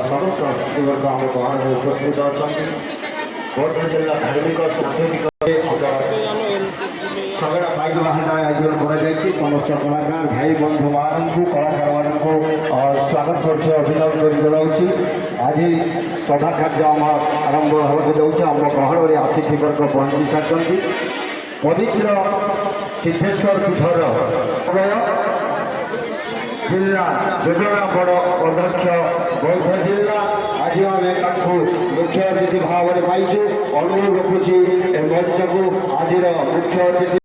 समस्त वर्ग आम गहन उपस्थित अच्छा बौद्ध जिला धार्मिक सांस्कृतिक सगड़ा पाइक बाहाना आयोजन कर समस्त कलाकार भाई बंधु मान कलाकार मान स्वागत कर अभिनंदन जनाऊँगी आज सभा कार्य आम आरंभ होगा जाऊँ आम गहन में अतिथि वर्ग पहुँची सारी पवित्र सिद्धेश्वर पीठर जिला योजना बड़ अध्यक्ष बौद्ध जिला आज आम मुख्य अतिथि भाव में पाइछु अनुरोध रखुची मंच को आज मुख्य अतिथि